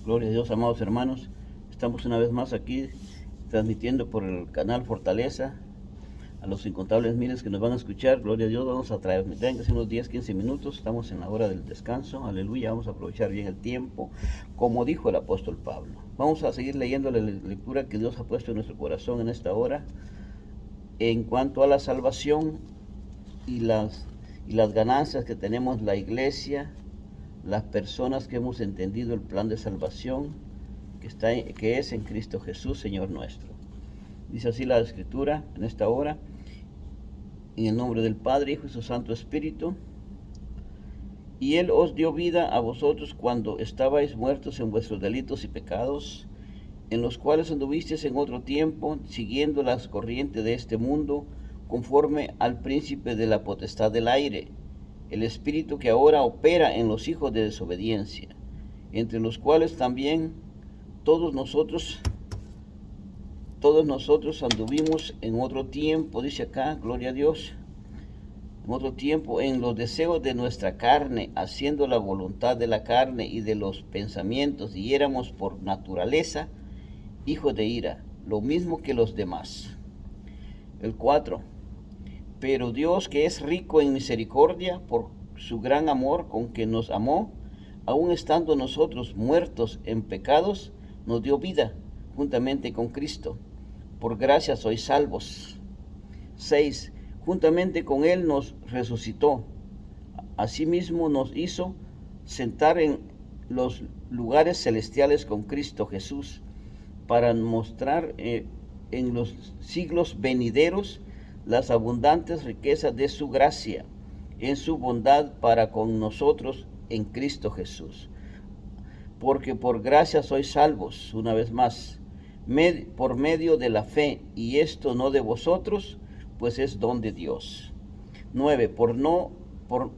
Gloria a Dios, amados hermanos. Estamos una vez más aquí transmitiendo por el canal Fortaleza a los incontables miles que nos van a escuchar. Gloria a Dios, vamos a transmitir en unos 10, 15 minutos. Estamos en la hora del descanso. Aleluya, vamos a aprovechar bien el tiempo, como dijo el apóstol Pablo. Vamos a seguir leyendo la lectura que Dios ha puesto en nuestro corazón en esta hora en cuanto a la salvación y las ganancias que tenemos la iglesia, las personas que hemos entendido el plan de salvación que es en Cristo Jesús, Señor nuestro. Dice así la Escritura en esta hora, en el nombre del Padre, Hijo y su Santo Espíritu. Y Él os dio vida a vosotros cuando estabais muertos en vuestros delitos y pecados, en los cuales anduvisteis en otro tiempo, siguiendo las corrientes de este mundo, conforme al príncipe de la potestad del aire, el espíritu que ahora opera en los hijos de desobediencia, entre los cuales también todos nosotros anduvimos en otro tiempo, dice acá, gloria a Dios, en otro tiempo en los deseos de nuestra carne, haciendo la voluntad de la carne y de los pensamientos, y éramos por naturaleza hijos de ira, lo mismo que los demás. El 4. Pero Dios, que es rico en misericordia, por su gran amor con que nos amó, aun estando nosotros muertos en pecados, nos dio vida juntamente con Cristo. Por gracia sois salvos. 6. Juntamente con Él nos resucitó. Asimismo nos hizo sentar en los lugares celestiales con Cristo Jesús, para mostrar en los siglos venideros las abundantes riquezas de su gracia, en su bondad para con nosotros en Cristo Jesús. Porque por gracia sois salvos, una vez más, por medio de la fe, y esto no de vosotros, pues es don de Dios. 9.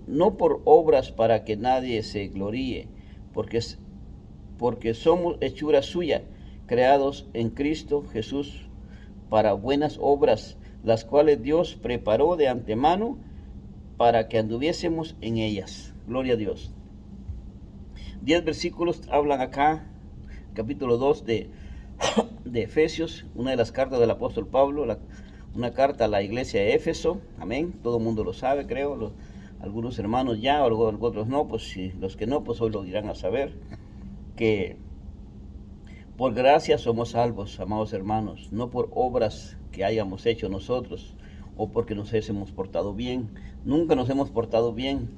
No por obras para que nadie se gloríe, porque somos hechura suya, creados en Cristo Jesús para buenas obras, las cuales Dios preparó de antemano para que anduviésemos en ellas. Gloria a Dios. 10 versículos hablan acá, capítulo 2 de Efesios, una de las cartas del apóstol Pablo, una carta a la iglesia de Éfeso, amén, todo el mundo lo sabe, creo, algunos hermanos ya, otros no, pues si los que no, pues hoy lo dirán a saber, que por gracia somos salvos, amados hermanos, no por obras que hayamos hecho nosotros o porque nos hemos portado bien. Nunca nos hemos portado bien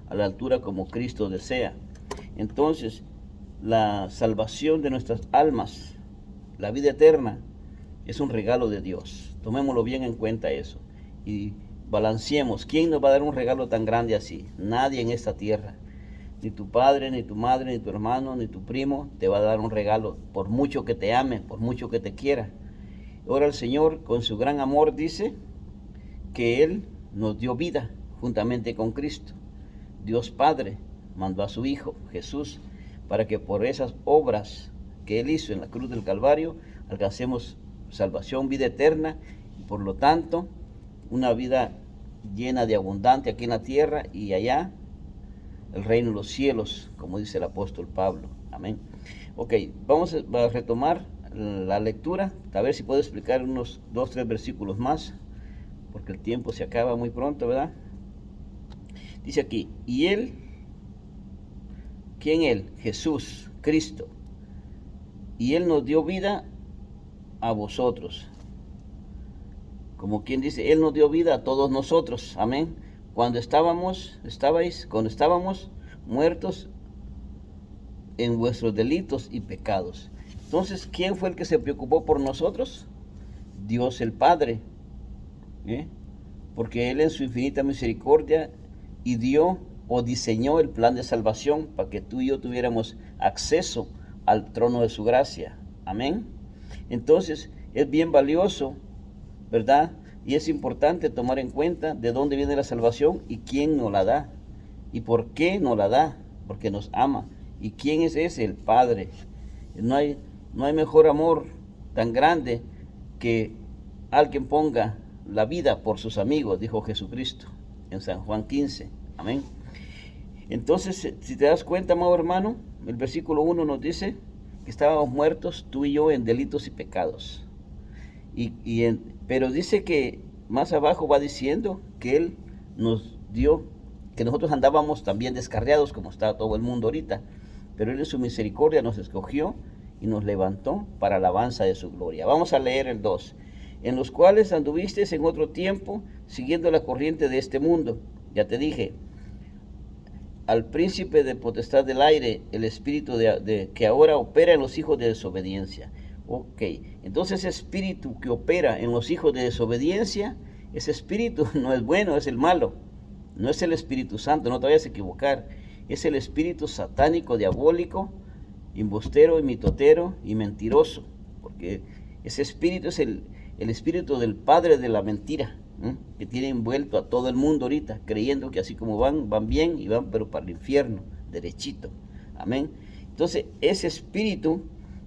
a la altura como Cristo desea. Entonces, la salvación de nuestras almas, la vida eterna, es un regalo de Dios. Tomémoslo bien en cuenta eso y balanceemos. ¿Quién nos va a dar un regalo tan grande así? Nadie en esta tierra. Ni tu padre, ni tu madre, ni tu hermano, ni tu primo te va a dar un regalo, por mucho que te ame, por mucho que te quiera. Ahora el Señor, con su gran amor, dice que Él nos dio vida juntamente con Cristo. Dios Padre mandó a su Hijo, Jesús, para que por esas obras que Él hizo en la cruz del Calvario, alcancemos salvación, vida eterna, y por lo tanto, una vida llena de abundancia aquí en la tierra y allá, el reino de los cielos, como dice el apóstol Pablo. Amén. Ok, vamos a retomar la lectura, a ver si puedo explicar unos 2, 3 versículos más, porque el tiempo se acaba muy pronto, ¿verdad? Dice aquí, y Él, ¿quién Él? Jesús, Cristo. Y Él nos dio vida a vosotros. Como quien dice, Él nos dio vida a todos nosotros. Amén. Cuando estábamos muertos en vuestros delitos y pecados. Entonces, ¿quién fue el que se preocupó por nosotros? Dios el Padre. Porque Él en su infinita misericordia y dio o diseñó el plan de salvación para que tú y yo tuviéramos acceso al trono de su gracia. Amén. Entonces, es bien valioso, ¿verdad? Y es importante tomar en cuenta de dónde viene la salvación y quién nos la da. ¿Y por qué nos la da? Porque nos ama. ¿Y quién es ese? El Padre. No hay mejor amor tan grande que alguien ponga la vida por sus amigos, dijo Jesucristo en San Juan 15. Amén. Entonces, si te das cuenta, amado hermano, el versículo 1 nos dice que estábamos muertos tú y yo en delitos y pecados. Pero dice que más abajo va diciendo que Él nos dio, que nosotros andábamos también descarriados como está todo el mundo ahorita, pero Él en su misericordia nos escogió y nos levantó para alabanza de su gloria. Vamos a leer el 2. En los cuales anduvisteis en otro tiempo, siguiendo la corriente de este mundo. Ya te dije, al príncipe de potestad del aire, el espíritu que ahora opera en los hijos de desobediencia. Ok, entonces ese espíritu que opera en los hijos de desobediencia, ese espíritu no es bueno, es el malo. No es el Espíritu Santo, no te vayas a equivocar. Es el espíritu satánico, diabólico, embustero, mitotero y mentiroso. Porque ese espíritu es el espíritu del padre de la mentira, que tiene envuelto a todo el mundo ahorita, creyendo que así como van bien y van pero para el infierno, derechito. Amén. Entonces ese espíritu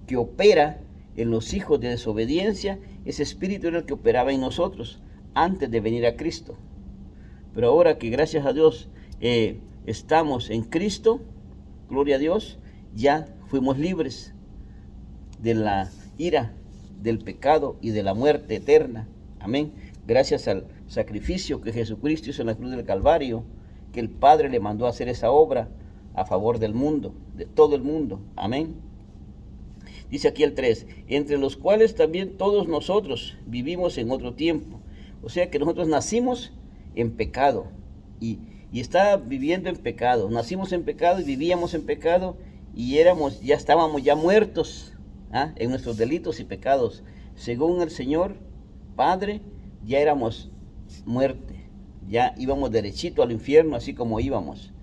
que opera en los hijos de desobediencia, ese espíritu era el que operaba en nosotros antes de venir a Cristo. Pero ahora que gracias a Dios estamos en Cristo, gloria a Dios, ya fuimos libres de la ira, del pecado y de la muerte eterna. Amén. Gracias al sacrificio que Jesucristo hizo en la cruz del Calvario, que el Padre le mandó a hacer esa obra a favor del mundo, de todo el mundo. Amén. Dice aquí el 3, entre los cuales también todos nosotros vivimos en otro tiempo. O sea que nosotros nacimos en pecado y está viviendo en pecado. Nacimos en pecado y vivíamos en pecado y ya estábamos ya muertos en nuestros delitos y pecados. Según el Señor Padre, ya éramos muerte, ya íbamos derechito al infierno así como íbamos.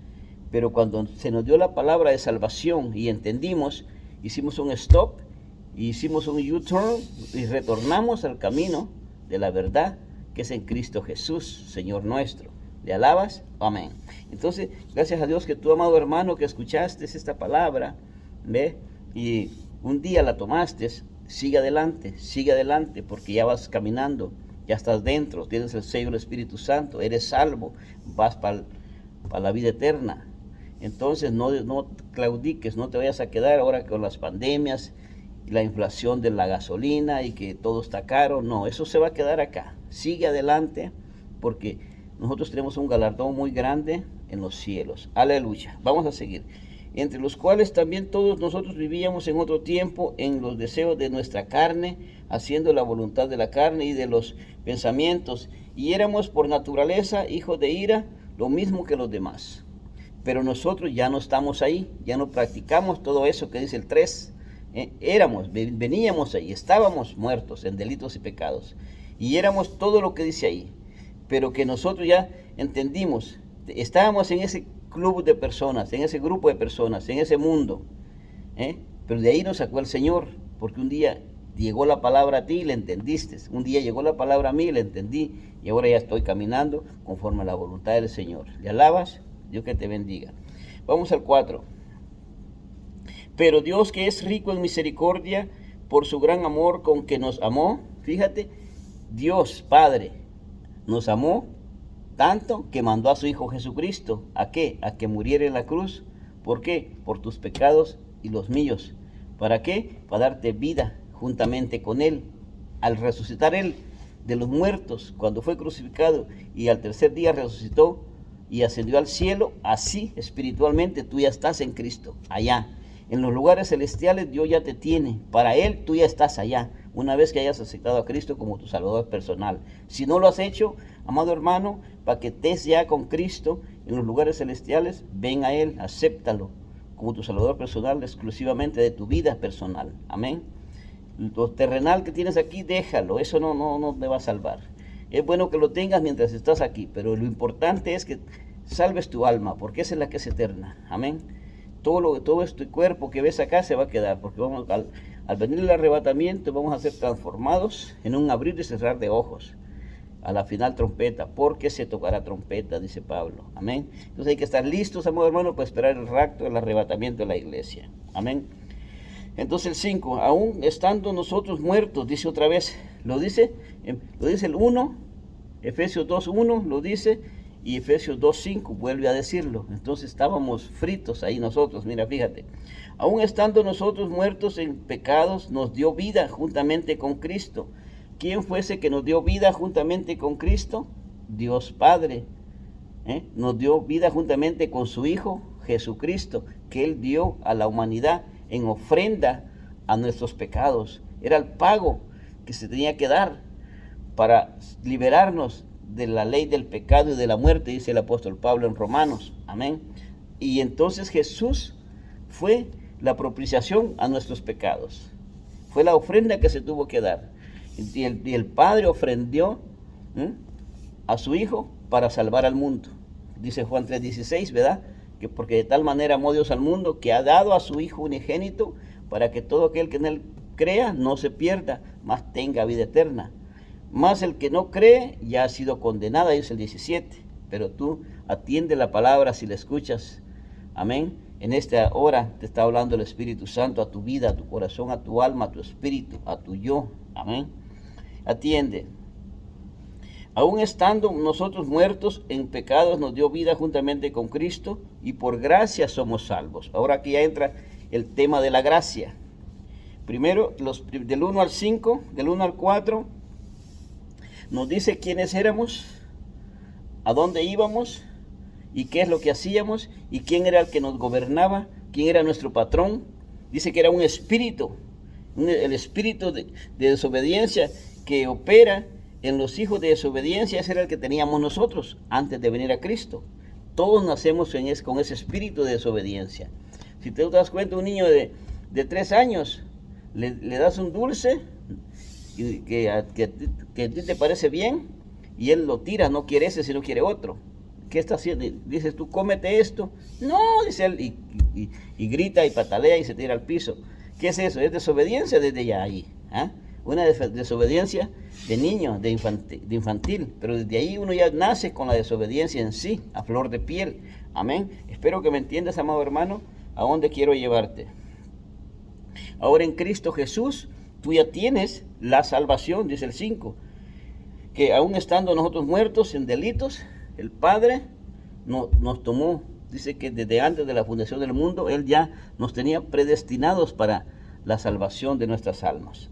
Pero cuando se nos dio la palabra de salvación y entendimos, hicimos un stop, hicimos un U-turn y retornamos al camino de la verdad que es en Cristo Jesús, Señor nuestro. ¿Le alabas? Amén. Entonces, gracias a Dios que tú, amado hermano, que escuchaste esta palabra, ¿ve? Y un día la tomaste, sigue adelante, porque ya vas caminando, ya estás dentro, tienes el sello del Espíritu Santo, eres salvo, vas para la vida eterna. Entonces no claudiques, no te vayas a quedar ahora con las pandemias, la inflación de la gasolina y que todo está caro. No, eso se va a quedar acá. Sigue adelante porque nosotros tenemos un galardón muy grande en los cielos. Aleluya. Vamos a seguir. Entre los cuales también todos nosotros vivíamos en otro tiempo en los deseos de nuestra carne, haciendo la voluntad de la carne y de los pensamientos, y éramos por naturaleza hijos de ira, lo mismo que los demás. Pero nosotros ya no estamos ahí, ya no practicamos todo eso que dice el 3. Veníamos ahí, estábamos muertos en delitos y pecados, y éramos todo lo que dice ahí, pero que nosotros ya entendimos, estábamos en ese club de personas, en ese grupo de personas, en ese mundo, pero de ahí nos sacó el Señor, porque un día llegó la palabra a ti y la entendiste, un día llegó la palabra a mí y la entendí, y ahora ya estoy caminando conforme a la voluntad del Señor. ¿Le alabas? Dios que te bendiga. Vamos al 4. Pero Dios, que es rico en misericordia, por su gran amor con que nos amó, fíjate, Dios Padre nos amó tanto que mandó a su Hijo Jesucristo. ¿A qué? A que muriera en la cruz. ¿Por qué? Por tus pecados y los míos. ¿Para qué? Para darte vida juntamente con Él. Al resucitar Él de los muertos, cuando fue crucificado y al tercer día resucitó y ascendió al cielo, así espiritualmente tú ya estás en Cristo, allá. En los lugares celestiales Dios ya te tiene. Para Él tú ya estás allá, una vez que hayas aceptado a Cristo como tu Salvador personal. Si no lo has hecho, amado hermano, para que estés ya con Cristo en los lugares celestiales, ven a Él, acéptalo como tu Salvador personal, exclusivamente de tu vida personal. Amén. Lo terrenal que tienes aquí, déjalo, eso no te va a salvar. Es bueno que lo tengas mientras estás aquí, pero lo importante es que salves tu alma, porque esa es la que es eterna. Amén. Todo este cuerpo que ves acá se va a quedar, porque al venir el arrebatamiento vamos a ser transformados en un abrir y cerrar de ojos. A la final trompeta, porque se tocará trompeta, dice Pablo. Amén. Entonces hay que estar listos, amado hermano, para esperar el rapto, el arrebatamiento de la iglesia. Amén. Entonces el 5, aún estando nosotros muertos, dice otra vez, lo dice el 1, Efesios 2:1, lo dice, Y Efesios 2:5 vuelve a decirlo. Entonces estábamos fritos ahí nosotros. Mira, fíjate. Aún estando nosotros muertos en pecados, nos dio vida juntamente con Cristo. ¿Quién fue ese que nos dio vida juntamente con Cristo? Dios Padre. Nos dio vida juntamente con su Hijo Jesucristo, que Él dio a la humanidad en ofrenda a nuestros pecados. Era el pago que se tenía que dar para liberarnos de la ley del pecado y de la muerte, dice el apóstol Pablo en Romanos. Amén. Y entonces Jesús fue la propiciación a nuestros pecados. Fue la ofrenda que se tuvo que dar. Y el Padre ofrendió a su Hijo para salvar al mundo. Dice Juan 3:16, ¿verdad? Que porque de tal manera amó Dios al mundo que ha dado a su Hijo unigénito para que todo aquel que en Él crea no se pierda, mas tenga vida eterna. Mas el que no cree ya ha sido condenado, dice el 17. Pero tú atiende la palabra si la escuchas. Amén. En esta hora te está hablando el Espíritu Santo a tu vida, a tu corazón, a tu alma, a tu espíritu, a tu yo. Amén. Atiende. Aún estando nosotros muertos en pecados, nos dio vida juntamente con Cristo y por gracia somos salvos. Ahora aquí ya entra el tema de la gracia. Primero, del 1 al 5, del 1 al 4, nos dice quiénes éramos, a dónde íbamos y qué es lo que hacíamos y quién era el que nos gobernaba, quién era nuestro patrón. Dice que era un espíritu, el espíritu de desobediencia que opera en los hijos de desobediencia. Ese era el que teníamos nosotros antes de venir a Cristo. Todos nacemos con ese espíritu de desobediencia. Si te das cuenta, un niño de 3 años, le das un dulce que a ti te parece bien y él lo tira, no quiere ese, sino quiere otro. ¿Qué está haciendo? Dices tú, cómete esto. No, dice él, y grita y patalea y se tira al piso. ¿Qué es eso? Es desobediencia desde ya ahí. Una desobediencia de niño, de infantil, pero desde ahí uno ya nace con la desobediencia en sí, a flor de piel. Amén. Espero que me entiendas, amado hermano, a dónde quiero llevarte. Ahora en Cristo Jesús, tú ya tienes la salvación, dice el 5, que aún estando nosotros muertos en delitos, el Padre nos tomó. Dice que desde antes de la fundación del mundo, Él ya nos tenía predestinados para la salvación de nuestras almas.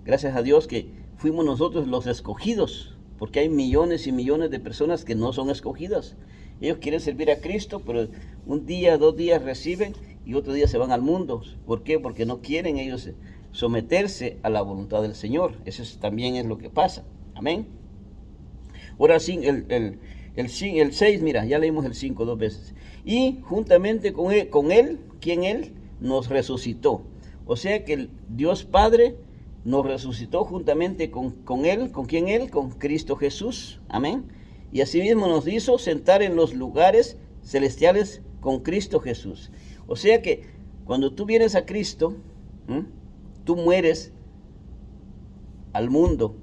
Gracias a Dios que fuimos nosotros los escogidos, porque hay millones y millones de personas que no son escogidas. Ellos quieren servir a Cristo, pero un día, 2 días reciben y otro día se van al mundo. ¿Por qué? Porque no quieren ellos someterse a la voluntad del Señor. Eso también es lo que pasa. Amén. Ahora sí, el 6, mira, ya leímos el 5 2 veces. Y juntamente con él, ¿quién Él? Nos resucitó. O sea que el Dios Padre nos resucitó juntamente con Él. ¿Con quién Él? Con Cristo Jesús. Amén. Y asimismo nos hizo sentar en los lugares celestiales con Cristo Jesús. O sea que cuando tú vienes a Cristo, tú mueres al mundo.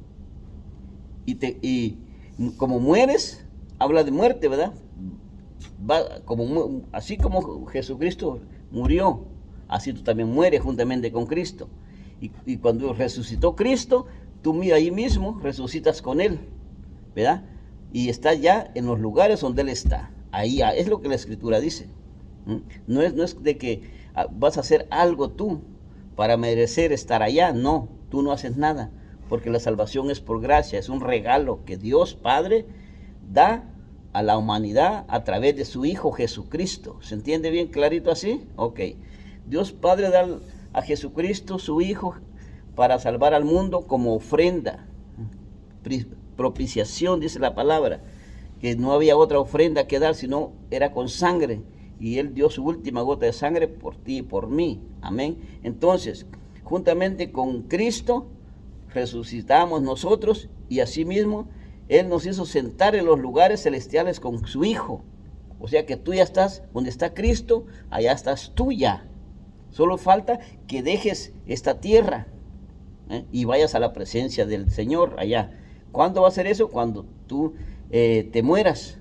Y como mueres, habla de muerte, ¿verdad? Así como Jesucristo murió, así tú también mueres juntamente con Cristo. Y cuando resucitó Cristo, tú ahí mismo resucitas con Él, ¿verdad? Y estás ya en los lugares donde Él está. Ahí es lo que la Escritura dice. No es de que vas a hacer algo tú para merecer estar allá. No, tú no haces nada, porque la salvación es por gracia, es un regalo que Dios Padre da a la humanidad a través de su Hijo Jesucristo. ¿Se entiende bien clarito así? Ok. Dios Padre da a Jesucristo, su Hijo, para salvar al mundo como ofrenda, propiciación, dice la palabra, que no había otra ofrenda que dar, sino era con sangre, y Él dio su última gota de sangre por ti y por mí. Amén. Entonces, juntamente con Cristo, resucitamos nosotros, y asimismo, Él nos hizo sentar en los lugares celestiales con su Hijo. O sea que tú ya estás donde está Cristo, allá estás tú ya. Solo falta que dejes esta tierra y vayas a la presencia del Señor allá. ¿Cuándo va a ser eso? Cuando tú te mueras.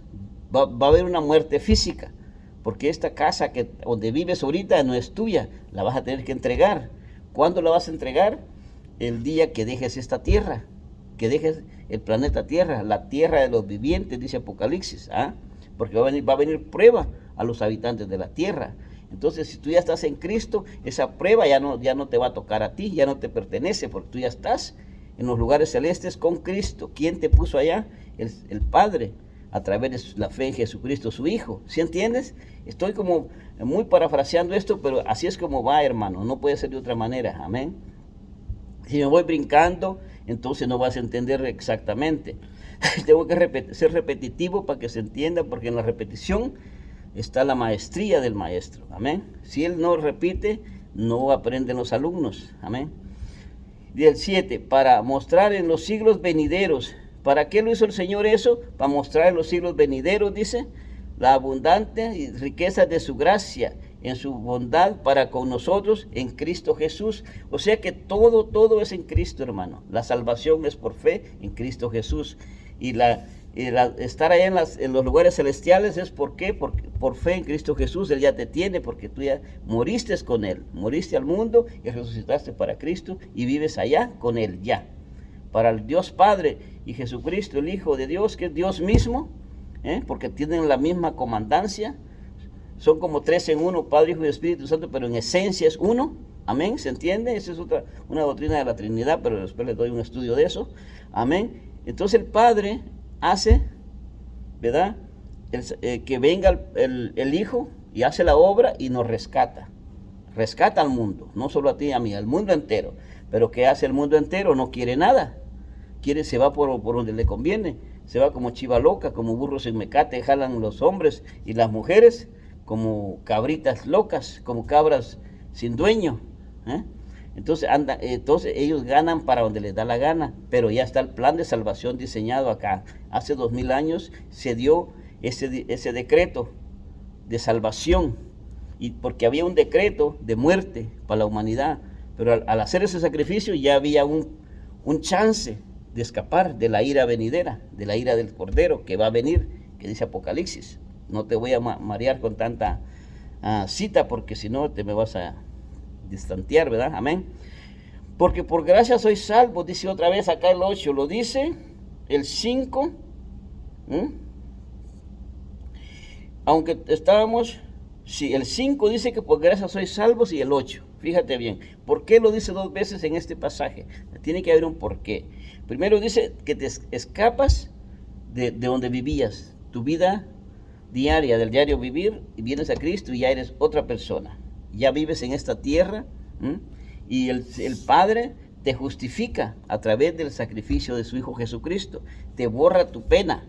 Va a haber una muerte física, porque esta casa donde vives ahorita no es tuya, la vas a tener que entregar. ¿Cuándo la vas a entregar? El día que dejes esta tierra, que dejes el planeta Tierra, la tierra de los vivientes, dice Apocalipsis. porque va a venir prueba a los habitantes de la tierra. Entonces, si tú ya estás en Cristo, esa prueba ya no te va a tocar a ti, ya no te pertenece, porque tú ya estás en los lugares celestes con Cristo. ¿Quién te puso allá? El Padre, a través de la fe en Jesucristo, su Hijo. ¿Sí entiendes? Estoy como muy parafraseando esto, pero así es como va, hermano. No puede ser de otra manera. Amén. Si me voy brincando, entonces no vas a entender exactamente. Tengo que ser repetitivo para que se entienda, porque en la repetición está la maestría del maestro. Amén. Si él no repite, no aprenden los alumnos. Amén. Y el 7, para mostrar en los siglos venideros. ¿Para qué lo hizo el Señor eso? Para mostrar en los siglos venideros, dice, la abundante riqueza de su gracia, en su bondad para con nosotros en Cristo Jesús. O sea que todo es en Cristo, hermano. La salvación es por fe en Cristo Jesús. Y estar allá en los lugares celestiales es por fe en Cristo Jesús. Él ya te tiene, porque tú ya moriste con Él. Moriste al mundo y resucitaste para Cristo y vives allá con Él ya. Para el Dios Padre y Jesucristo, el Hijo de Dios, que es Dios mismo, porque tienen la misma comandancia. Son como 3 en 1, Padre, Hijo y Espíritu Santo, pero en esencia es uno. Amén, ¿se entiende? Esa es una doctrina de la Trinidad, pero después les doy un estudio de eso. Amén. Entonces el Padre hace, ¿verdad? Que venga el Hijo y hace la obra y nos rescata. Rescata al mundo, no solo a ti y a mí, al mundo entero. Pero ¿qué hace el mundo entero? No quiere nada. Se va por donde le conviene. Se va como chiva loca, como burros en mecate, jalan los hombres y las mujeres como cabritas locas, como cabras sin dueño. Entonces ellos ganan para donde les da la gana, pero ya está el plan de salvación diseñado acá. Hace 2000 años se dio ese decreto de salvación, y porque había un decreto de muerte para la humanidad, pero al hacer ese sacrificio ya había un chance de escapar de la ira venidera, de la ira del Cordero que va a venir, que dice Apocalipsis. No te voy a marear con tanta cita, porque si no te me vas a distantear, ¿verdad? Amén. Porque por gracia sois salvos, dice otra vez acá el 8, lo dice el 5, aunque estábamos, sí, el 5 dice que por gracia sois salvos, y el 8, fíjate bien, ¿por qué lo dice 2 veces en este pasaje? Tiene que haber un porqué. Primero dice que te escapas de donde vivías, tu vida diaria, del diario vivir, y vienes a Cristo y ya eres otra persona. Ya vives en esta tierra, y el Padre te justifica a través del sacrificio de su Hijo Jesucristo. Te borra tu pena.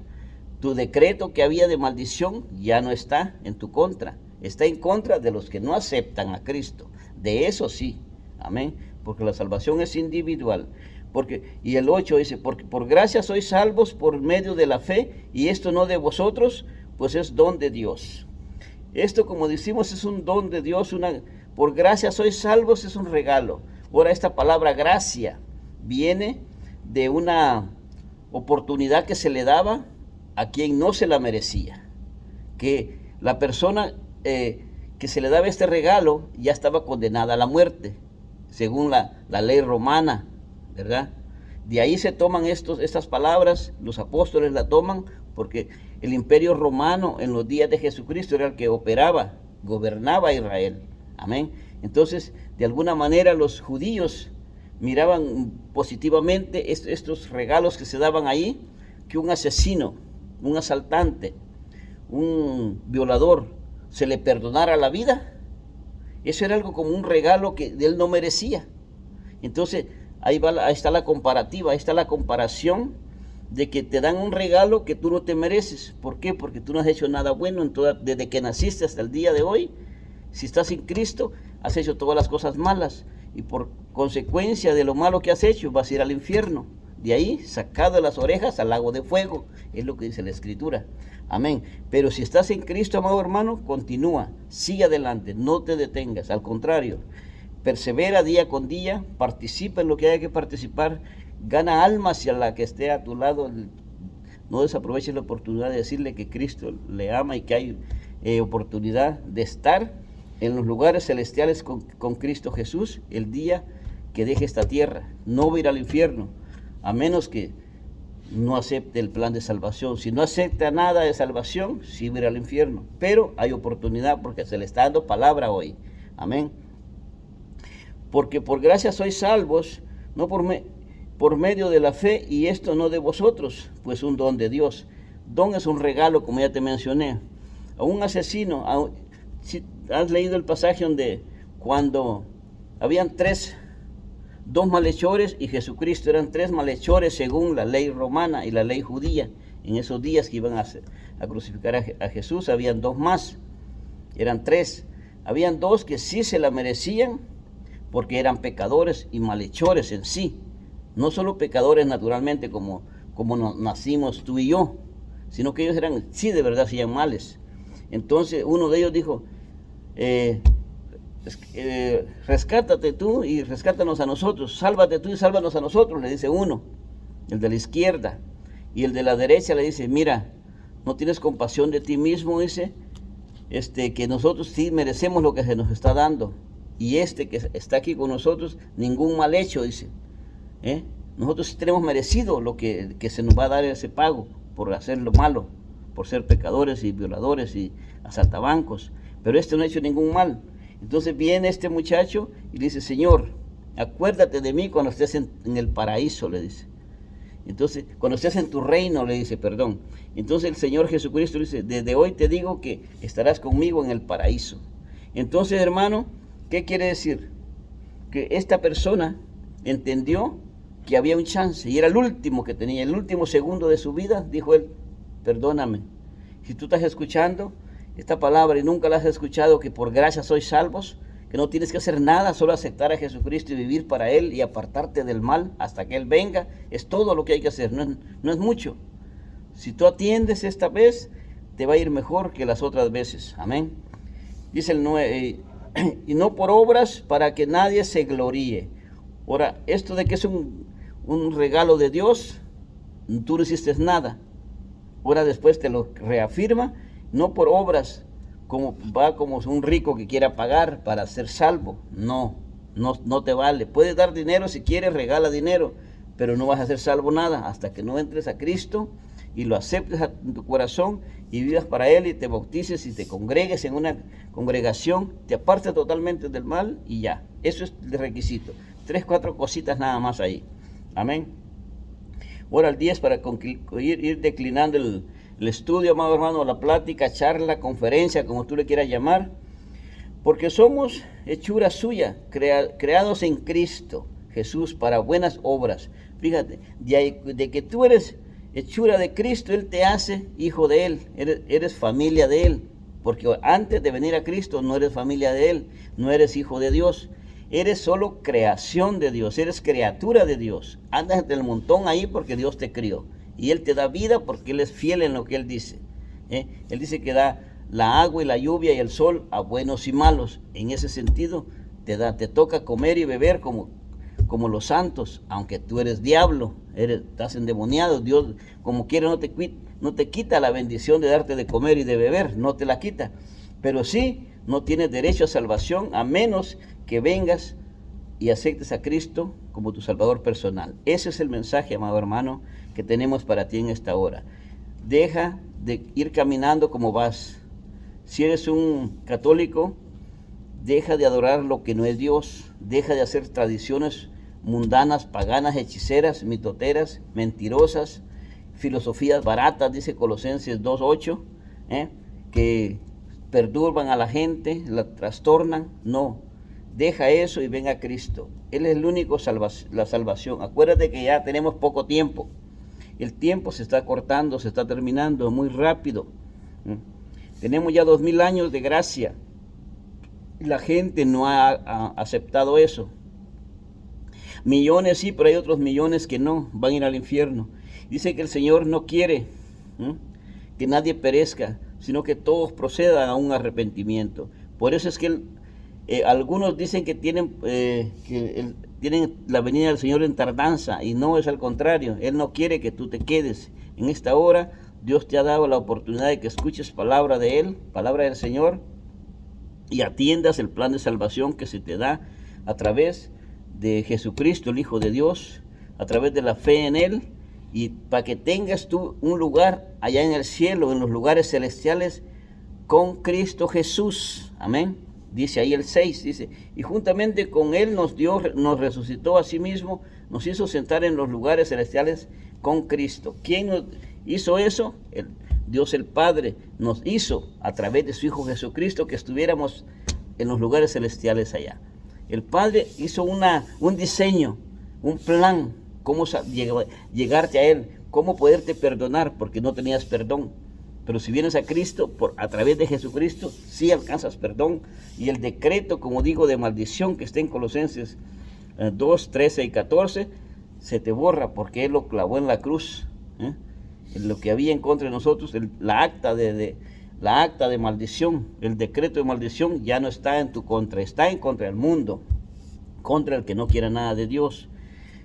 Tu decreto que había de maldición ya no está en tu contra. Está en contra de los que no aceptan a Cristo. De eso sí. Amén. Porque la salvación es individual. Y el 8 dice, porque por gracia sois salvos por medio de la fe, y esto no de vosotros, pues es don de Dios. Esto, como decimos, es un don de Dios. Por gracia sois salvos, es un regalo. Ahora, esta palabra gracia viene de una oportunidad que se le daba a quien no se la merecía. Que la persona que se le daba este regalo ya estaba condenada a la muerte, según la ley romana, ¿verdad? De ahí se toman estas palabras, los apóstoles la toman, porque el imperio romano en los días de Jesucristo era el que gobernaba Israel. Amén. Entonces, de alguna manera los judíos miraban positivamente estos regalos que se daban ahí, que un asesino, un asaltante, un violador, se le perdonara la vida. Eso era algo como un regalo que él no merecía. Entonces, ahí está la comparativa, ahí está la comparación de que te dan un regalo que tú no te mereces. ¿Por qué? Porque tú no has hecho nada bueno desde que naciste hasta el día de hoy. Si estás en Cristo, has hecho todas las cosas malas, y por consecuencia de lo malo que has hecho, vas a ir al infierno. De ahí, sacado de las orejas al lago de fuego, es lo que dice la Escritura. Amén. Pero si estás en Cristo, amado hermano, continúa, sigue adelante, no te detengas. Al contrario, persevera día con día, participa en lo que haya que participar, gana almas hacia la que esté a tu lado. No desaproveches la oportunidad de decirle que Cristo le ama y que hay oportunidad de estar en los lugares celestiales con Cristo Jesús el día que deje esta tierra. No va a ir al infierno, a menos que no acepte el plan de salvación. Si no acepta nada de salvación, sí va a ir al infierno. Pero hay oportunidad porque se le está dando palabra hoy. Amén. Porque por gracia sois salvos, no por medio de la fe, y esto no de vosotros, pues un don de Dios. Don es un regalo, como ya te mencioné. A un asesino, si has leído el pasaje donde cuando habían dos malhechores y Jesucristo, eran 3 malhechores según la ley romana y la ley judía. En esos días que iban a crucificar a Jesús, habían 2 más, eran 3. Habían 2 que sí se la merecían porque eran pecadores y malhechores en sí. No solo pecadores naturalmente como nacimos tú y yo, sino que ellos eran, sí, de verdad, hacían males. Entonces uno de ellos dijo, rescátate tú y rescátanos a nosotros, sálvate tú y sálvanos a nosotros, le dice uno, el de la izquierda. Y el de la derecha le dice, mira, no tienes compasión de ti mismo, dice, que nosotros sí merecemos lo que se nos está dando. Y que está aquí con nosotros, ningún mal hecho, dice. Nosotros sí tenemos merecido lo que se nos va a dar ese pago por hacer lo malo, por ser pecadores y violadores y asaltabancos. Pero no ha hecho ningún mal. Entonces viene este muchacho y le dice, Señor, acuérdate de mí cuando estés en el paraíso, le dice. Entonces, cuando estés en tu reino, le dice, perdón. Entonces el Señor Jesucristo le dice, desde hoy te digo que estarás conmigo en el paraíso. Entonces, hermano, ¿qué quiere decir? Que esta persona entendió que había un chance y era el último que tenía, el último segundo de su vida, dijo él, perdóname. Si tú estás escuchando esta palabra y nunca la has escuchado, que por gracia sois salvos, que no tienes que hacer nada, solo aceptar a Jesucristo y vivir para Él y apartarte del mal hasta que Él venga, es todo lo que hay que hacer, no es mucho. Si tú atiendes esta vez, te va a ir mejor que las otras veces. Amén. Dice el 9, y no por obras para que nadie se gloríe. Ahora, esto de que es un regalo de Dios, tú no hiciste nada. Ahora después te lo reafirma, no por obras, como un rico que quiera pagar para ser salvo. No te vale. Puedes dar dinero si quieres, regala dinero, pero no vas a ser salvo nada hasta que no entres a Cristo y lo aceptes en tu corazón y vivas para Él y te bautices y te congregues en una congregación, te apartes totalmente del mal y ya. Eso es el requisito. 3, 4 cositas nada más ahí. Amén. Ahora el 10 para ir declinando el estudio, amado hermano, la plática, charla, conferencia, como tú le quieras llamar, porque somos hechura suya, creados en Cristo Jesús para buenas obras. Fíjate, de que tú eres hechura de Cristo, Él te hace hijo de Él, eres familia de Él, porque antes de venir a Cristo no eres familia de Él, no eres hijo de Dios. Eres solo creación de Dios, eres criatura de Dios. Andas entre el montón ahí porque Dios te crió. Y Él te da vida porque Él es fiel en lo que Él dice. Él dice que da la agua y la lluvia y el sol a buenos y malos. En ese sentido, te toca comer y beber como los santos, aunque tú eres diablo, estás endemoniado. Dios, como quiere, no te quita la bendición de darte de comer y de beber, no te la quita. Pero sí, no tienes derecho a salvación a menos que vengas y aceptes a Cristo como tu Salvador personal. Ese es el mensaje, amado hermano, que tenemos para ti en esta hora. Deja de ir caminando como vas. Si eres un católico, deja de adorar lo que no es Dios. Deja de hacer tradiciones mundanas, paganas, hechiceras, mitoteras, mentirosas, filosofías baratas, dice Colosenses 2:8, que perturban a la gente, la trastornan. No, deja eso y ven a Cristo. Él es el único la salvación. Acuérdate que ya tenemos poco tiempo. El tiempo se está cortando, se está terminando muy rápido. Tenemos ya 2000 años de gracia. La gente no ha aceptado eso. Millones sí, pero hay otros millones que no, van a ir al infierno. Dice que el Señor no quiere que nadie perezca, sino que todos procedan a un arrepentimiento. Por eso es que algunos dicen que tienen la venida del Señor en tardanza, y no, es al contrario. Él no quiere que tú te quedes. En esta hora Dios te ha dado la oportunidad de que escuches palabra de Él, palabra del Señor, y atiendas el plan de salvación que se te da a través de Jesucristo, el Hijo de Dios, a través de la fe en Él, y para que tengas tú un lugar allá en el cielo, en los lugares celestiales, con Cristo Jesús. Amén. Dice ahí el 6, dice, y juntamente con Él nos resucitó a sí mismo, nos hizo sentar en los lugares celestiales con Cristo. ¿Quién nos hizo eso? Dios el Padre nos hizo a través de su Hijo Jesucristo que estuviéramos en los lugares celestiales allá. El Padre hizo un diseño, un plan, cómo llegarte a Él, cómo poderte perdonar, porque no tenías perdón. Pero si vienes a Cristo, a través de Jesucristo, sí alcanzas perdón. Y el decreto, como digo, de maldición que está en Colosenses 2, 13 y 14, se te borra porque Él lo clavó en la cruz. Lo que había en contra de nosotros, la acta de maldición, el decreto de maldición ya no está en tu contra, está en contra del mundo, contra el que no quiera nada de Dios.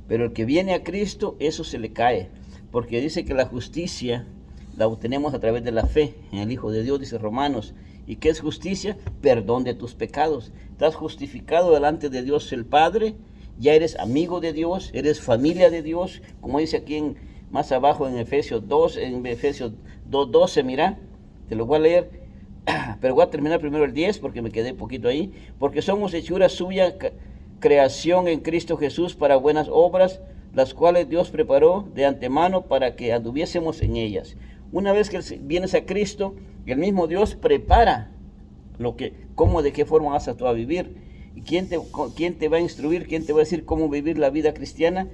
Pero el que viene a Cristo, eso se le cae, porque dice que la justicia la obtenemos a través de la fe en el Hijo de Dios, dice Romanos. ¿Y qué es justicia? Perdón de tus pecados. Estás justificado delante de Dios el Padre, ya eres amigo de Dios, eres familia de Dios, como dice aquí más abajo en Efesios 2, en Efesios 2:12, mira, te lo voy a leer, pero voy a terminar primero el 10 porque me quedé poquito ahí. Porque somos hechura suya, creación en Cristo Jesús para buenas obras, las cuales Dios preparó de antemano para que anduviésemos en ellas. Una vez que vienes a Cristo, el mismo Dios prepara de qué forma vas a tú a vivir. ¿Y quién te va a instruir? ¿Quién te va a decir cómo vivir la vida cristiana?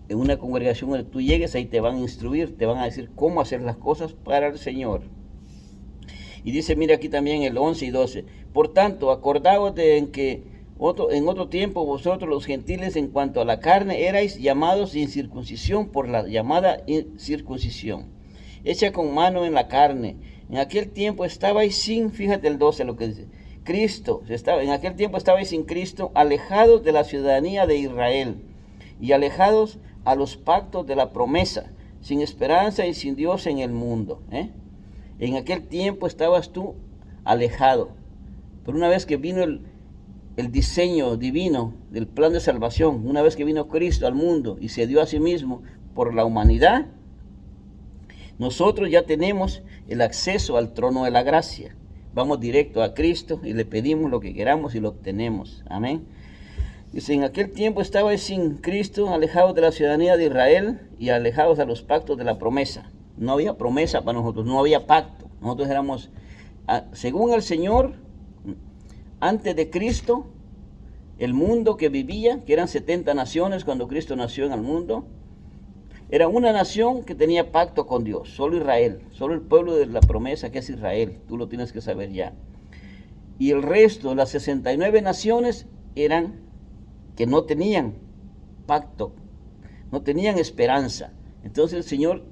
En una congregación donde tú llegues, ahí te van a instruir, te van a decir cómo hacer las cosas para el Señor. Y dice, mira aquí también el 11 y 12. Por tanto, acordaos de que en otro tiempo vosotros los gentiles en cuanto a la carne erais llamados sin circuncisión por la llamada circuncisión, hecha con mano en la carne. En aquel tiempo estabais sin, fíjate el 12 lo que dice, en aquel tiempo estabais sin Cristo, alejados de la ciudadanía de Israel y alejados a los pactos de la promesa, sin esperanza y sin Dios en el mundo. En aquel tiempo estabas tú alejado, pero una vez que vino el diseño divino del plan de salvación, una vez que vino Cristo al mundo y se dio a sí mismo por la humanidad, nosotros ya tenemos el acceso al trono de la gracia. Vamos directo a Cristo y le pedimos lo que queramos y lo obtenemos. Amén. Dice, en aquel tiempo estabais sin Cristo, alejados de la ciudadanía de Israel y alejados a los pactos de la promesa. No había promesa para nosotros, no había pacto. Nosotros éramos, según el Señor, antes de Cristo, el mundo que vivía, que eran 70 naciones cuando Cristo nació en el mundo, era una nación que tenía pacto con Dios, solo Israel, solo el pueblo de la promesa que es Israel, tú lo tienes que saber ya. Y el resto, las 69 naciones, eran que no tenían pacto, no tenían esperanza. Entonces el Señor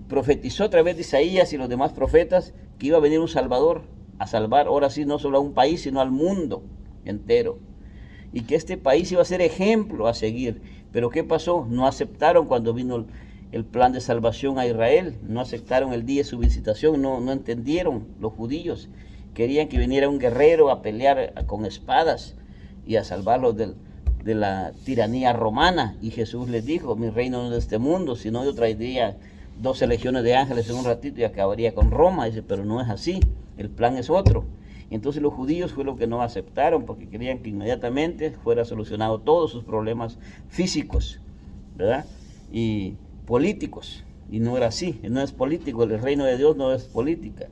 profetizó a través de Isaías y los demás profetas que iba a venir un Salvador a salvar, ahora sí, no solo a un país, sino al mundo entero. Y que este país iba a ser ejemplo a seguir. Pero ¿qué pasó? No aceptaron cuando vino el plan de salvación a Israel, no aceptaron el día de su visitación, no entendieron los judíos. Querían que viniera un guerrero a pelear con espadas y a salvarlos de la tiranía romana. Y Jesús les dijo, mi reino no es de este mundo, sino yo traería 12 legiones de ángeles en un ratito y acabaría con Roma. Dice, pero no es así, el plan es otro. Entonces los judíos fue lo que no aceptaron porque querían que inmediatamente fuera solucionado todos sus problemas físicos, ¿verdad? Y políticos. Y no era así, no es político, el reino de Dios no es política.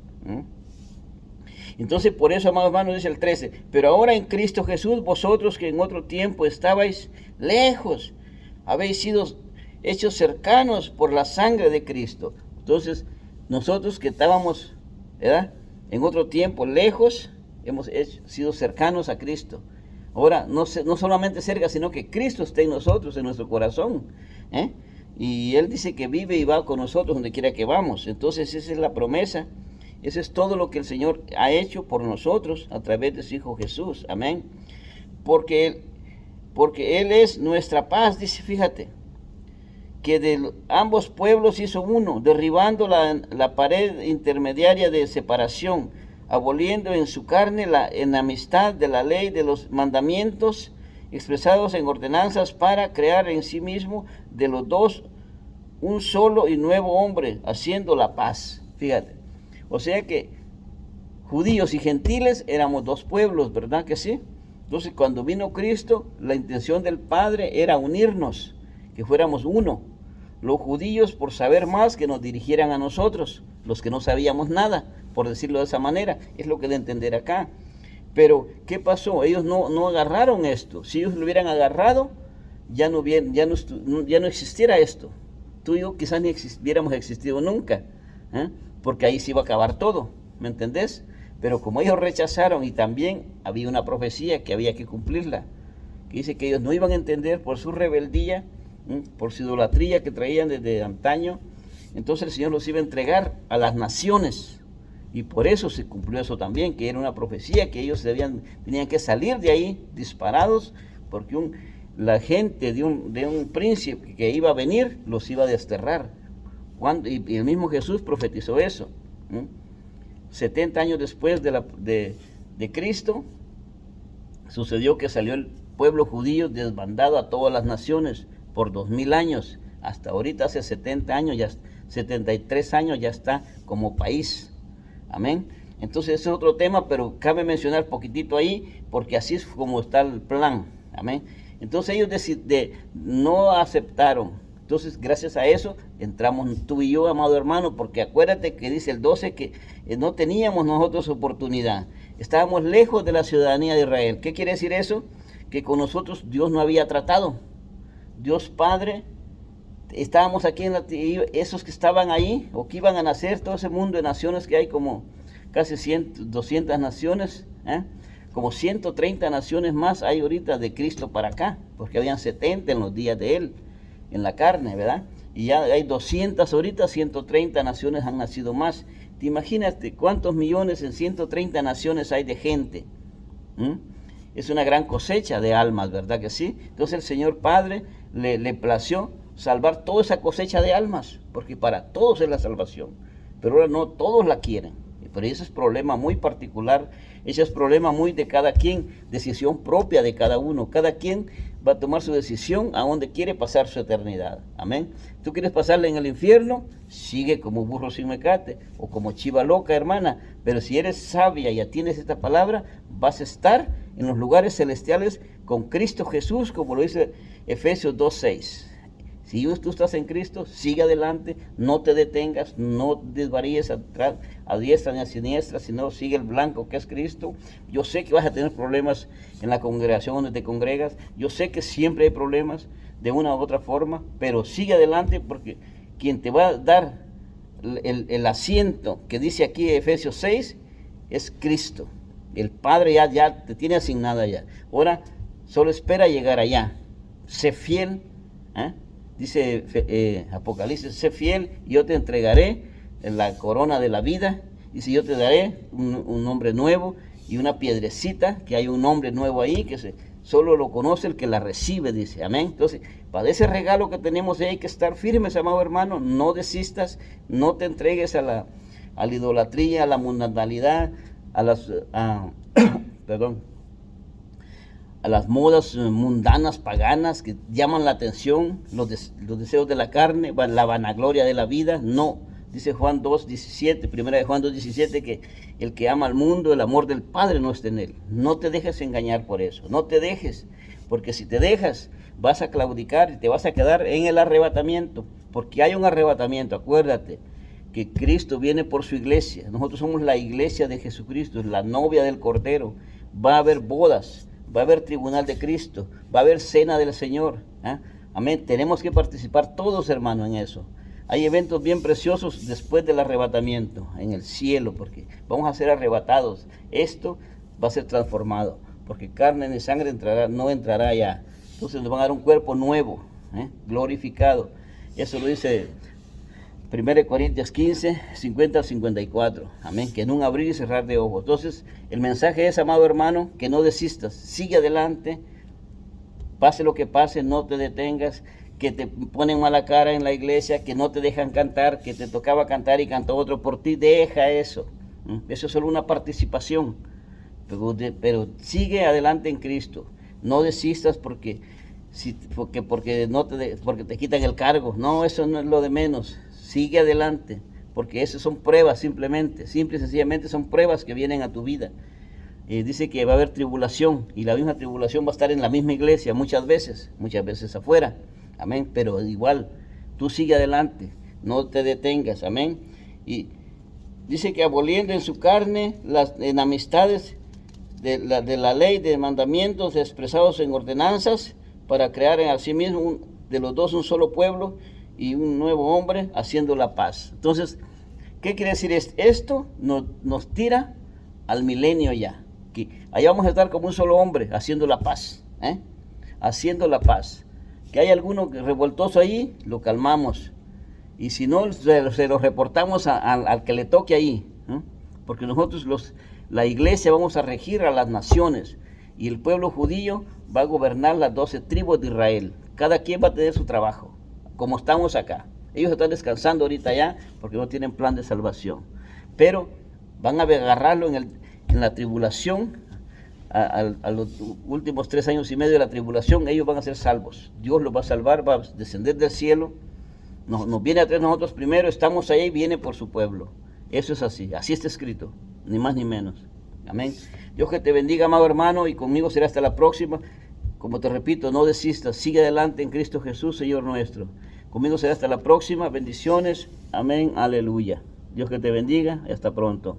Entonces por eso, amados hermanos, dice el 13, pero ahora en Cristo Jesús, vosotros que en otro tiempo estabais lejos, habéis sido hechos cercanos por la sangre de Cristo. Entonces nosotros que estábamos, ¿verdad?, en otro tiempo lejos, hemos sido cercanos a Cristo. Ahora, no solamente cerca, sino que Cristo está en nosotros, en nuestro corazón. Y Él dice que vive y va con nosotros donde quiera que vamos. Entonces esa es la promesa. Eso es todo lo que el Señor ha hecho por nosotros a través de su Hijo Jesús. Amén. Porque Él es nuestra paz, dice, fíjate, que de ambos pueblos hizo uno, derribando la pared intermediaria de separación, aboliendo en su carne la enemistad de la ley de los mandamientos expresados en ordenanzas, para crear en sí mismo de los dos un solo y nuevo hombre, haciendo la paz. Fíjate. O sea que judíos y gentiles éramos dos pueblos, ¿verdad que sí? Entonces cuando vino Cristo, la intención del Padre era unirnos, que fuéramos uno. Los judíos por saber más que nos dirigieran a nosotros, los que no sabíamos nada, por decirlo de esa manera, es lo que de entender acá. Pero, ¿qué pasó? Ellos no agarraron esto. Si ellos lo hubieran agarrado, ya no existiera esto. Tú y yo quizás ni hubiéramos existido nunca, porque ahí se iba a acabar todo, ¿me entendés? Pero como ellos rechazaron, y también había una profecía que había que cumplirla, que dice que ellos no iban a entender por su rebeldía, por su idolatría que traían desde antaño, entonces el Señor los iba a entregar a las naciones. Y por eso se cumplió eso también, que era una profecía, que ellos tenían que salir de ahí disparados, porque la gente de un príncipe que iba a venir los iba a desterrar. Y el mismo Jesús profetizó eso. 70 años después de Cristo, sucedió que salió el pueblo judío desbandado a todas las naciones por 2000 años. Hasta ahorita, hace 70 años, 73 años ya está como país. Amén. Entonces ese es otro tema, pero cabe mencionar poquitito ahí, porque así es como está el plan. Amén. Entonces ellos no aceptaron. Entonces gracias a eso entramos tú y yo, amado hermano, porque acuérdate que dice el 12 que no teníamos nosotros oportunidad. Estábamos lejos de la ciudadanía de Israel. ¿Qué quiere decir eso? Que con nosotros Dios no había tratado. Dios Padre, estábamos aquí esos que estaban ahí o que iban a nacer, todo ese mundo de naciones que hay, como casi 200 naciones, como 130 naciones más hay ahorita de Cristo para acá, porque habían 70 en los días de Él, en la carne, ¿verdad? Y ya hay 200 ahorita, 130 naciones han nacido más. ¿Te imaginas cuántos millones en 130 naciones hay de gente? Es una gran cosecha de almas, ¿verdad que sí? Entonces el Señor Padre le plació salvar toda esa cosecha de almas, porque para todos es la salvación, pero ahora no todos la quieren. Pero ese es problema muy particular, ese es problema muy de cada quien, decisión propia de cada uno. Cada quien va a tomar su decisión a donde quiere pasar su eternidad. Amén. ¿Tú quieres pasarla en el infierno? Sigue como burro sin mecate o como chiva loca, hermana. Pero si eres sabia y atiendes esta palabra, vas a estar en los lugares celestiales con Cristo Jesús, como lo dice Efesios 2:6. Si tú estás en Cristo, sigue adelante, no te detengas, no desvaríes a diestra ni a siniestra, sino sigue el blanco que es Cristo. Yo sé que vas a tener problemas en la congregación donde te congregas, yo sé que siempre hay problemas de una u otra forma, pero sigue adelante, porque quien te va a dar el asiento que dice aquí Efesios 6 es Cristo. El Padre ya te tiene asignada ya. Ahora solo espera llegar allá. Sé fiel, dice Apocalipsis, sé fiel y yo te entregaré la corona de la vida. Dice, yo te daré un nombre nuevo y una piedrecita, que hay un nombre nuevo ahí, que solo lo conoce el que la recibe, dice, amén. Entonces, para ese regalo que tenemos hay que estar firmes, amado hermano, no desistas, no te entregues a la idolatría, a la mundanalidad, a las modas mundanas, paganas, que llaman la atención, los deseos de la carne, la vanagloria de la vida. No, dice Juan 2:17, primera de Juan 2:17, que el que ama al mundo, el amor del Padre no está en él. No te dejes engañar por eso, no te dejes, porque si te dejas, vas a claudicar y te vas a quedar en el arrebatamiento, porque hay un arrebatamiento, acuérdate, que Cristo viene por su iglesia. Nosotros somos la iglesia de Jesucristo, es la novia del Cordero. Va a haber bodas, va a haber tribunal de Cristo, va a haber cena del Señor. Amén. Tenemos que participar todos, hermanos, en eso. Hay eventos bien preciosos después del arrebatamiento, en el cielo, porque vamos a ser arrebatados. Esto va a ser transformado, porque carne ni sangre no entrará ya. Entonces nos van a dar un cuerpo nuevo, glorificado. Eso lo dice 1 Corintios 15, 50 al 54. Amén. Que en un abrir y cerrar de ojos. Entonces, el mensaje es, amado hermano, que no desistas. Sigue adelante. Pase lo que pase, no te detengas. Que te ponen mala cara en la iglesia, que no te dejan cantar, que te tocaba cantar y cantó otro por ti. Deja eso. Eso es solo una participación. Pero sigue adelante en Cristo. No desistas, porque porque te quitan el cargo. No, eso no es lo de menos. Sigue adelante, porque esas son pruebas simplemente, simple y sencillamente son pruebas que vienen a tu vida. Dice que va a haber tribulación, y la misma tribulación va a estar en la misma iglesia muchas veces afuera. Amén, pero igual, tú sigue adelante, no te detengas, amén. Y dice que aboliendo en su carne las enemistades de la ley, de mandamientos expresados en ordenanzas, para crear en sí mismo de los dos un solo pueblo y un nuevo hombre, haciendo la paz. Entonces, ¿qué quiere decir esto? Esto nos tira al milenio ya, que allá vamos a estar como un solo hombre, haciendo la paz, haciendo la paz. Que hay alguno revoltoso ahí, lo calmamos, y si no, se lo reportamos al que le toque ahí, porque nosotros la iglesia vamos a regir a las naciones, y el pueblo judío va a gobernar las 12 tribus de Israel. Cada quien va a tener su trabajo, como estamos acá. Ellos están descansando ahorita ya porque no tienen plan de salvación, pero van a agarrarlo en la tribulación. A los últimos 3 años y medio de la tribulación, ellos van a ser salvos. Dios los va a salvar, va a descender del cielo, nos viene a traer nosotros primero, estamos ahí, viene por su pueblo. Eso es así está escrito, ni más ni menos. Amén. Dios que te bendiga, amado hermano, y conmigo será hasta la próxima. Como te repito, no desistas, sigue adelante en Cristo Jesús, Señor nuestro. Conmigo será hasta la próxima. Bendiciones. Amén. Aleluya. Dios que te bendiga y hasta pronto.